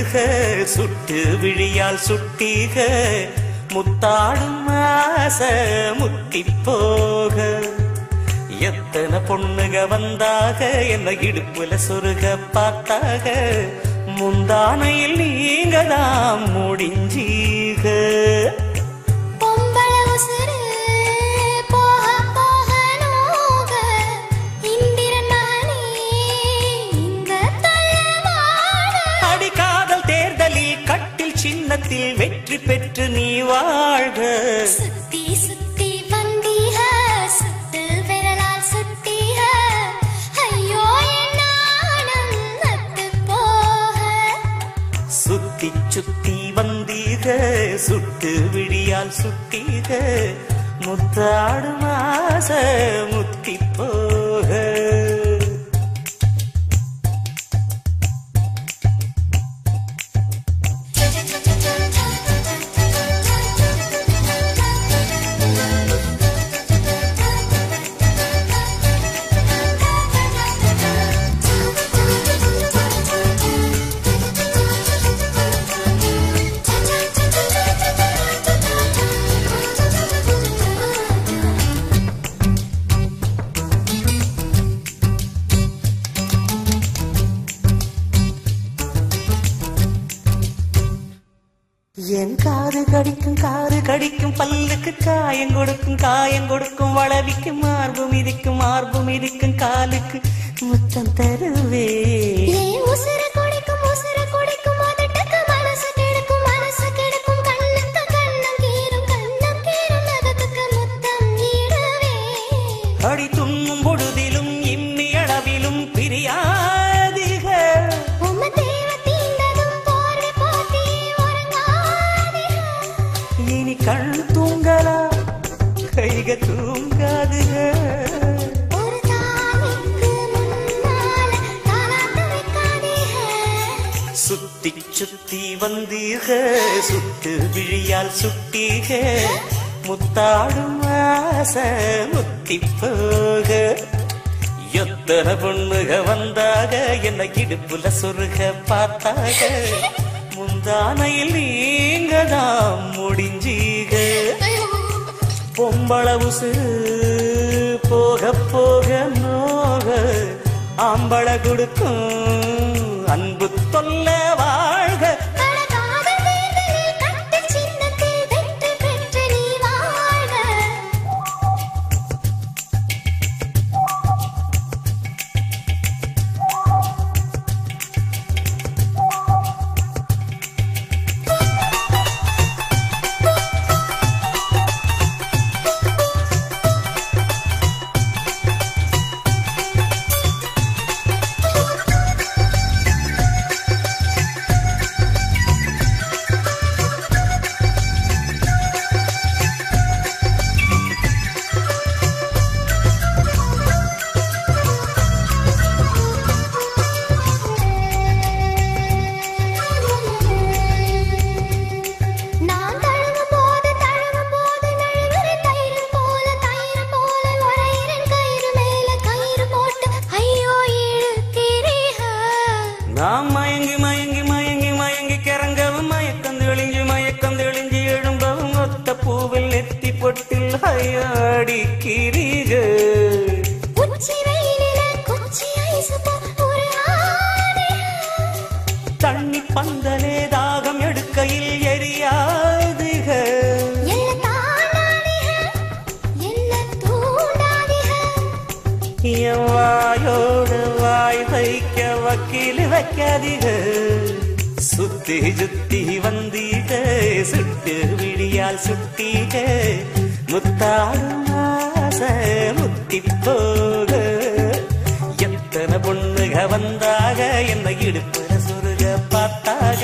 வந்தீக சுட்டு விழியால் சுட்டீக முத்தாடும் ஆசை முத்தி போக எத்தனை பொண்ணுக வந்தாக என்ன இடுப்புல சொருக பார்த்தாக முந்தானையில் நீங்க தான் முடிஞ்சீக அடிக்காதல் தேர்தலில் கட்டில் சின்னத்தில் வெற்றி பெற்று நீ வாழ்க சுத்தி சுத்தி வந்தீக சுத்து விரலால் சுட்டீக ஐயோ என்னானம் நத்து போக சுத்தி சுத்தி வந்தீக சுட்டு விழியால் சுட்டீக முத்தாடும் ஆசை முத்தி போக என் காது கடிக்கும் பல்லுக்கு காயம் கொடுக்கும் வளவிக்கும் மார்பு மிதிக்கும் காலுக்கு முத்தம் தருவே உசுர குடிக்கும் அதட்டக்கு மனசு கெடுக்கும் கண்ணுக்கு கண்ணம் கீரும் நகத்துக்கு முத்தம் ஈடுவே அடி துண்ணும் பொழுதிலும் இம்மி அளவிலும் பிரியாதிக இனி கண் தூங்கலா கைக தூங்காதுக ஒரு தாய்க்கு முன்னால தாலாட்டு வைக்காதீக சுத்தி சுத்தி வந்தீக சுட்டு விழியால் சுட்டீக முத்தாடும் ஆசை முத்தி போக எத்தனை பொண்ணுக வந்தாக என்ன இடுப்புல சொருக பார்த்தாக முந்தானையில் நீங்க தான் முடிஞ்சீக பொம்பள உசுறு போக போக நோக ஆம்பள கொடுக்கும் அன்பு தொல்ல வாழ்க நாம் மயங்கி கிறங்கவும் மயக்கம் தெளிஞ்சு எழும்பவும் ஒத்த பூவில் நெத்தி பொட்டில் ஹையாடி கிரிக தண்ணி பந்தலே தாகம் எடுக்கையில் எரியாதுக வாயோடு வாய் வைக்க வக்கீல் வைக்காதீக சுத்தி சுத்தி வந்தீக சுட்டு விழியால் சுட்டீக முத்தாடும் ஆசை முத்தி போக எத்தனை பொண்ணுக வந்தாக என்ன இடுப்புல சொருக பார்த்தாக